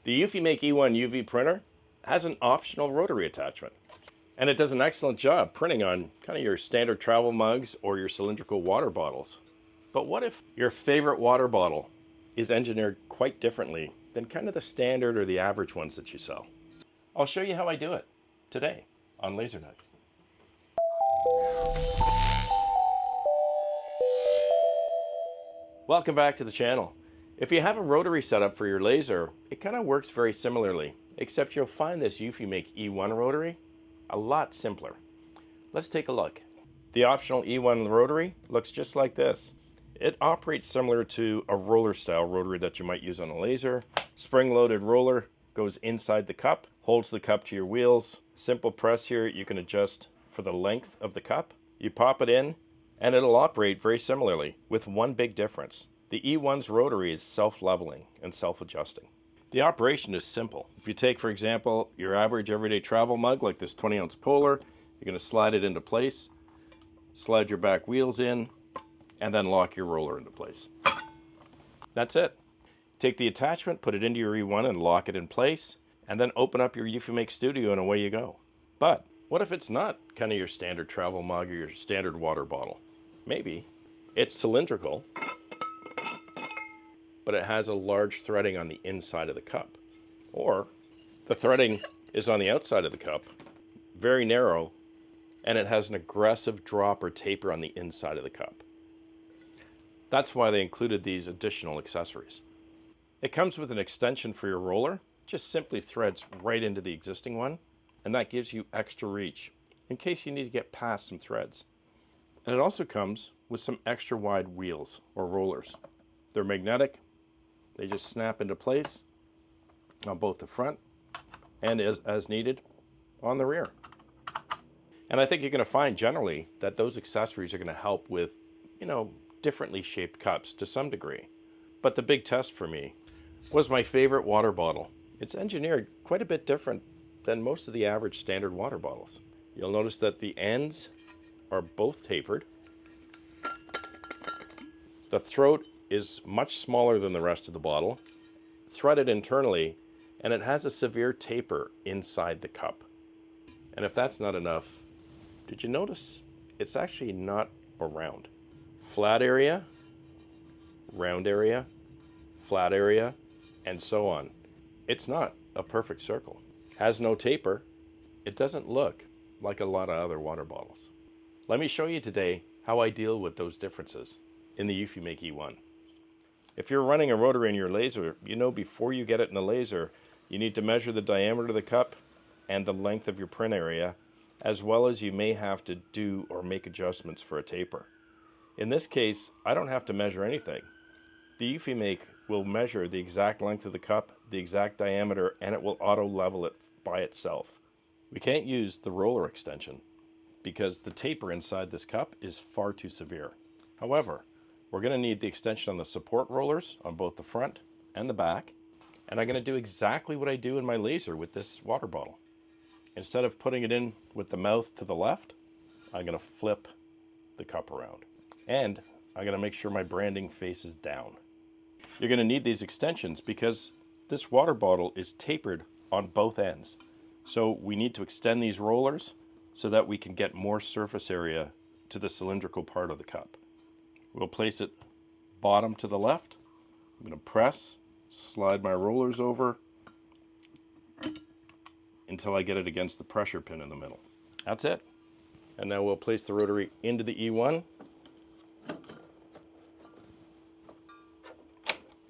The eufyMake E1 UV printer has an optional rotary attachment, and it does an excellent job printing on kind of your standard travel mugs or your cylindrical water bottles. But what if your favorite water bottle is engineered quite differently than kind of the standard or the average ones that you sell? I'll show you how I do it today on LaserNut. Welcome back to the channel. If you have a rotary setup for your laser, it kind of works very similarly, except you'll find this eufyMake E1 Rotary a lot simpler. Let's take a look. The optional E1 Rotary looks just like this. It operates similar to a roller style rotary that you might use on a laser. Spring-loaded roller goes inside the cup, holds the cup to your wheels. Simple press here, you can adjust for the length of the cup. You pop it in and it'll operate very similarly with one big difference. The E1's rotary is self-leveling and self-adjusting. The operation is simple. If you take, for example, your average everyday travel mug like this 20-ounce Polar, you're going to slide it into place, slide your back wheels in, and then lock your roller into place. That's it. Take the attachment, put it into your E1 and lock it in place, and then open up your eufyMake Studio and away you go. But what if it's not kind of your standard travel mug or your standard water bottle? Maybe it's cylindrical, but it has a large threading on the inside of the cup. Or the threading is on the outside of the cup, very narrow, and it has an aggressive drop or taper on the inside of the cup. That's why they included these additional accessories. It comes with an extension for your roller, just simply threads right into the existing one, and that gives you extra reach in case you need to get past some threads. And it also comes with some extra wide wheels or rollers. They're magnetic. They just snap into place on both the front and as needed on the rear. And I think you're going to find generally that those accessories are going to help with, differently shaped cups to some degree. But the big test for me was my favorite water bottle. It's engineered quite a bit different than most of the average standard water bottles. You'll notice that the ends are both tapered. The throat is much smaller than the rest of the bottle, threaded internally, and it has a severe taper inside the cup. And if that's not enough, did you notice it's actually not a round? Flat area, round area, flat area, and so on. It's not a perfect circle. Has no taper. It doesn't look like a lot of other water bottles. Let me show you today how I deal with those differences in the eufyMake E1. If you're running a rotary in your laser, before you get it in the laser, you need to measure the diameter of the cup and the length of your print area, as well as you may have to do or make adjustments for a taper. In this case, I don't have to measure anything. The eufyMake will measure the exact length of the cup, the exact diameter, and it will auto-level it by itself. We can't use the roller extension because the taper inside this cup is far too severe. However, we're going to need the extension on the support rollers on both the front and the back, and I'm going to do exactly what I do in my laser with this water bottle. Instead of putting it in with the mouth to the left, I'm going to flip the cup around, and I'm going to make sure my branding faces down. You're going to need these extensions because this water bottle is tapered on both ends. So we need to extend these rollers so that we can get more surface area to the cylindrical part of the cup. We'll place it bottom to the left. I'm going to press, slide my rollers over until I get it against the pressure pin in the middle. That's it. And now we'll place the rotary into the E1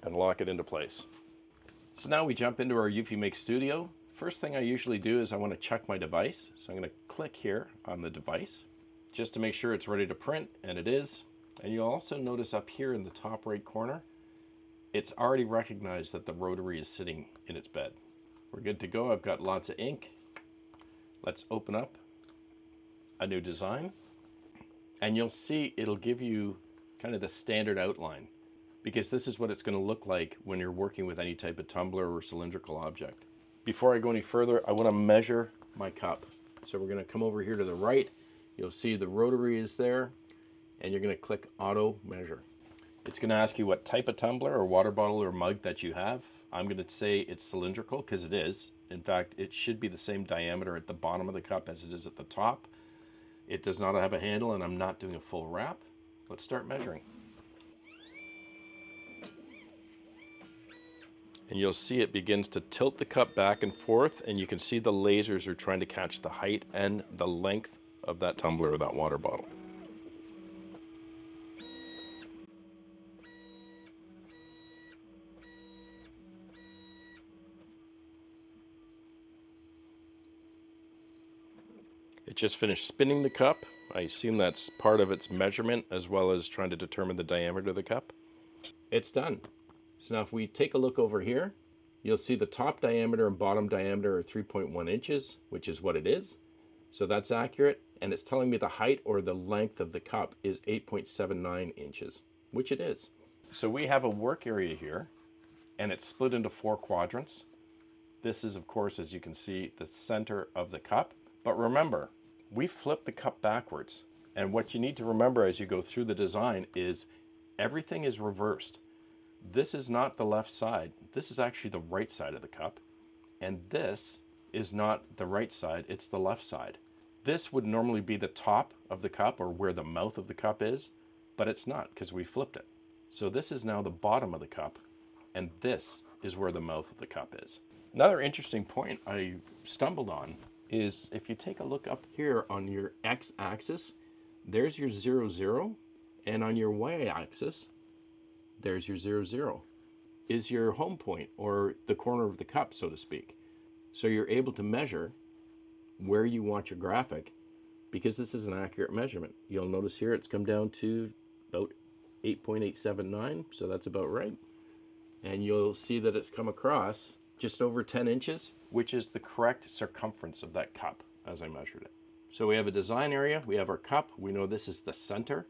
and lock it into place. So now we jump into our eufyMake Studio. First thing I usually do is I want to check my device. So I'm going to click here on the device just to make sure it's ready to print, and it is. And you'll also notice up here in the top right corner, it's already recognized that the rotary is sitting in its bed. We're good to go. I've got lots of ink. Let's open up a new design, and you'll see it'll give you kind of the standard outline, because this is what it's going to look like when you're working with any type of tumbler or cylindrical object. Before I go any further, I want to measure my cup. So we're going to come over here to the right. You'll see the rotary is there, and you're going to click auto measure. It's going to ask you what type of tumbler or water bottle or mug that you have. I'm going to say it's cylindrical because it is. In fact, it should be the same diameter at the bottom of the cup as it is at the top. It does not have a handle, and I'm not doing a full wrap. Let's start measuring. And you'll see it begins to tilt the cup back and forth, and you can see the lasers are trying to catch the height and the length of that tumbler or that water bottle. It just finished spinning the cup. I assume that's part of its measurement as well as trying to determine the diameter of the cup. It's done. So now if we take a look over here, you'll see the top diameter and bottom diameter are 3.1 inches, which is what it is. So that's accurate. And it's telling me the height or the length of the cup is 8.79 inches, which it is. So we have a work area here, and it's split into 4 quadrants. This is, of course, as you can see, the center of the cup. But remember, we flip the cup backwards. And what you need to remember as you go through the design is everything is reversed. This is not the left side. This is actually the right side of the cup. And this is not the right side, it's the left side. This would normally be the top of the cup or where the mouth of the cup is, but it's not because we flipped it. So this is now the bottom of the cup, and this is where the mouth of the cup is. Another interesting point I stumbled on is if you take a look up here on your x-axis, there's your 0, 0, and on your y-axis, there's your 0, 0, is your home point or the corner of the cup, so to speak. So you're able to measure where you want your graphic because this is an accurate measurement. You'll notice here it's come down to about 8.879, so that's about right. And you'll see that it's come across just over 10 inches, which is the correct circumference of that cup as I measured it. So we have a design area, we have our cup, we know this is the center.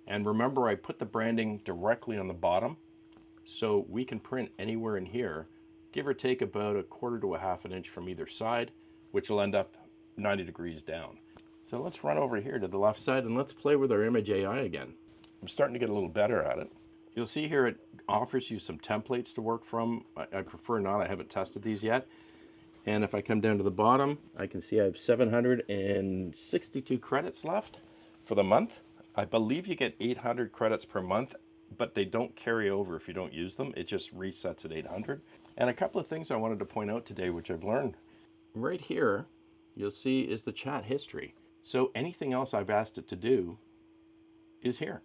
And remember, I put the branding directly on the bottom, so we can print anywhere in here, give or take about 1/4 to 1/2 inch from either side, which will end up 90 degrees down. So let's run over here to the left side and let's play with our image AI again. I'm starting to get a little better at it. You'll see here it offers you some templates to work from. I prefer not, I haven't tested these yet. And if I come down to the bottom, I can see I have 762 credits left for the month. I believe you get 800 credits per month, but they don't carry over if you don't use them. It just resets at 800. And a couple of things I wanted to point out today, which I've learned. Right here, you'll see is the chat history. So anything else I've asked it to do is here.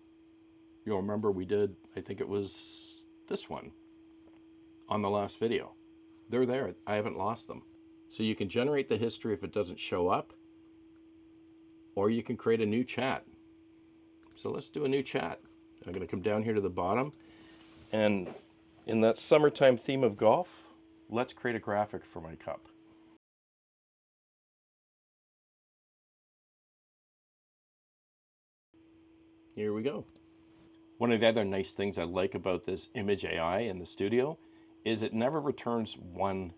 You'll remember we did, I think it was this one on the last video. They're there, I haven't lost them. So you can generate the history if it doesn't show up, or you can create a new chat. So let's do a new chat. I'm going to come down here to the bottom, and in that summertime theme of golf, let's create a graphic for my cup. Here we go. One of the other nice things I like about this image AI in the studio is it never returns one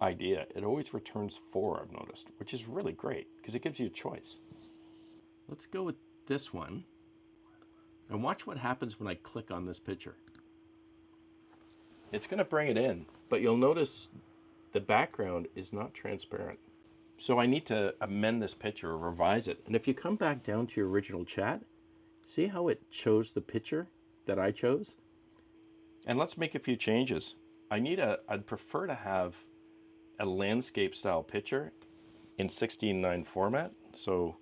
idea. It always returns 4, I've noticed, which is really great because it gives you a choice. Let's go with this one. And watch what happens when I click on this picture. It's going to bring it in, but you'll notice the background is not transparent. So I need to amend this picture or revise it. And if you come back down to your original chat, see how it chose the picture that I chose? And let's make a few changes. I'd prefer to have a landscape style picture in 16:9 format. So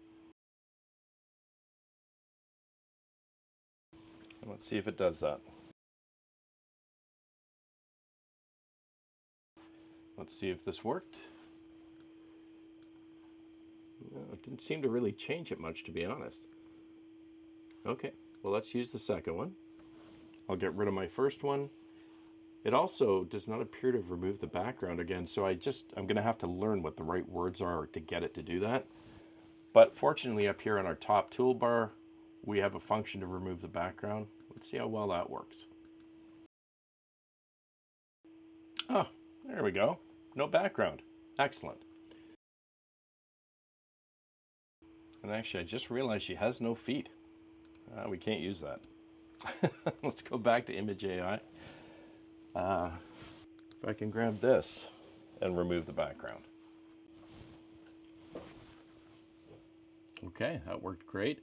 let's see if it does that. Let's see if this worked. No, it didn't seem to really change it much, to be honest. Okay, well, let's use the second one. I'll get rid of my first one. It also does not appear to have removed the background again, so I'm going to have to learn what the right words are to get it to do that. But fortunately, up here on our top toolbar, we have a function to remove the background. Let's see how well that works. Oh, there we go. No background. Excellent. And actually, I just realized she has no feet. We can't use that. Let's go back to image AI. If I can grab this and remove the background. Okay, that worked great.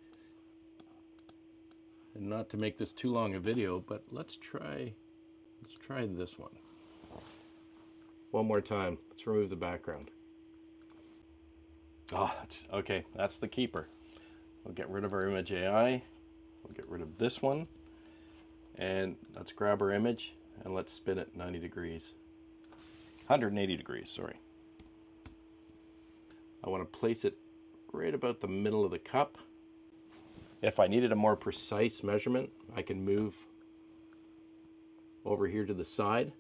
And not to make this too long a video, but let's try this one. One more time. Let's remove the background. Oh, okay, that's the keeper. We'll get rid of our image AI. We'll get rid of this one. And let's grab our image and let's spin it 90 degrees. 180 degrees, sorry. I want to place it right about the middle of the cup. If I needed a more precise measurement, I can move over here to the side.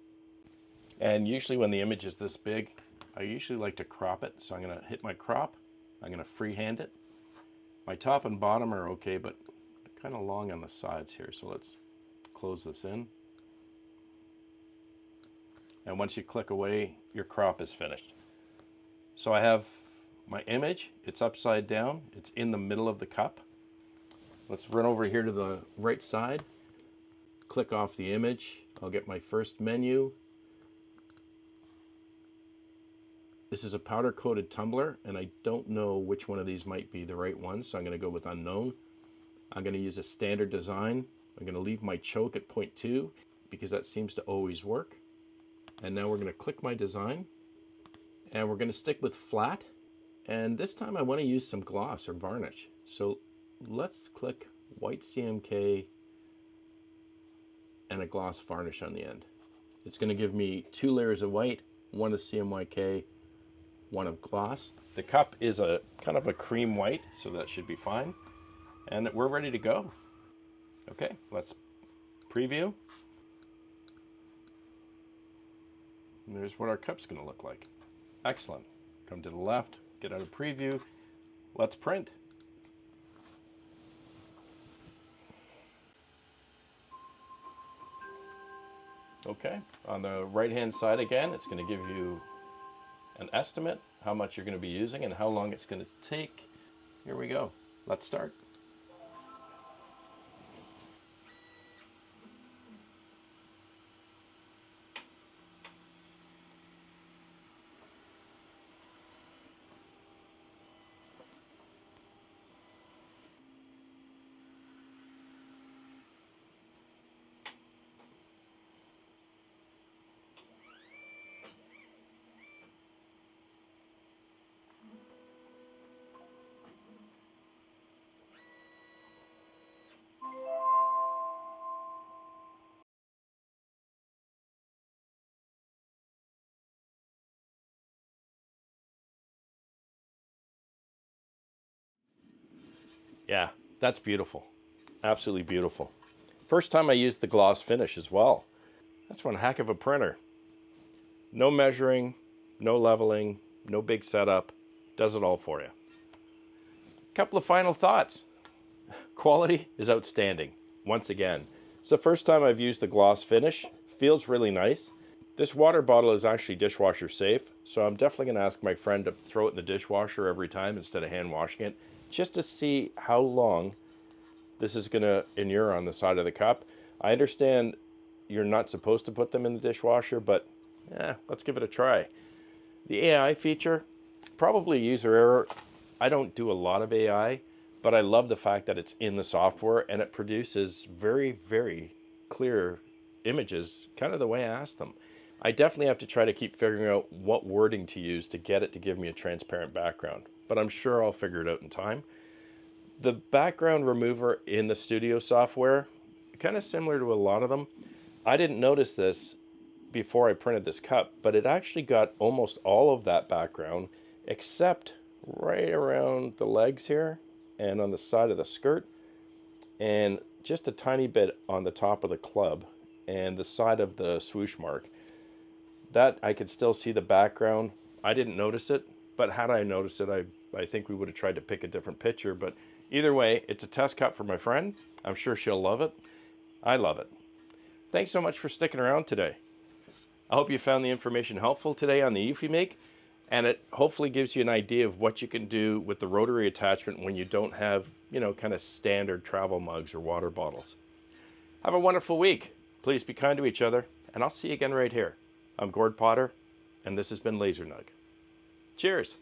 And usually when the image is this big, I usually like to crop it. So I'm going to hit my crop. I'm going to freehand it. My top and bottom are okay, but kind of long on the sides here. So let's close this in. And once you click away, your crop is finished. So I have my image. It's upside down. It's in the middle of the cup. Let's run over here to the right side. Click off the image. I'll get my first menu. This is a powder coated tumbler, and I don't know which one of these might be the right one, so I'm going to go with unknown. I'm going to use a standard design. I'm going to leave my choke at 0.2 because that seems to always work. And now we're going to click my design, and we're going to stick with flat. And this time I want to use some gloss or varnish. So let's click white CMK and a gloss varnish on the end. It's going to give me 2 layers of white, one of CMYK, one of gloss. The cup is a kind of a cream white, so that should be fine. And we're ready to go. Okay, let's preview. And there's what our cup's going to look like. Excellent. Come to the left, get out of preview. Let's print. Okay, on the right hand side again, it's going to give you an estimate, how much you're going to be using and how long it's going to take. Here we go. Let's start. Yeah, that's beautiful. Absolutely beautiful. First time I used the gloss finish as well. That's one heck of a printer. No measuring, no leveling, no big setup. Does it all for you. Couple of final thoughts. Quality is outstanding. Once again, it's the first time I've used the gloss finish. Feels really nice. This water bottle is actually dishwasher safe, so I'm definitely going to ask my friend to throw it in the dishwasher every time instead of hand washing it, just to see how long this is going to inure on the side of the cup. I understand you're not supposed to put them in the dishwasher, but let's give it a try. The AI feature, probably user error. I don't do a lot of AI, but I love the fact that it's in the software and it produces very, very clear images, kind of the way I asked them. I definitely have to try to keep figuring out what wording to use to get it to give me a transparent background, but I'm sure I'll figure it out in time. The background remover in the studio software, kind of similar to a lot of them. I didn't notice this before I printed this cup, but it actually got almost all of that background except right around the legs here and on the side of the skirt and just a tiny bit on the top of the club and the side of the swoosh mark. That I could still see the background. I didn't notice it, but had I noticed it, I think we would have tried to pick a different picture. But either way, it's a test cup for my friend. I'm sure she'll love it. I love it. Thanks so much for sticking around today. I hope you found the information helpful today on the eufyMake, and it hopefully gives you an idea of what you can do with the rotary attachment when you don't have, kind of standard travel mugs or water bottles. Have a wonderful week. Please be kind to each other, and I'll see you again right here. I'm Gord Potter, and this has been Laser Nug. Cheers!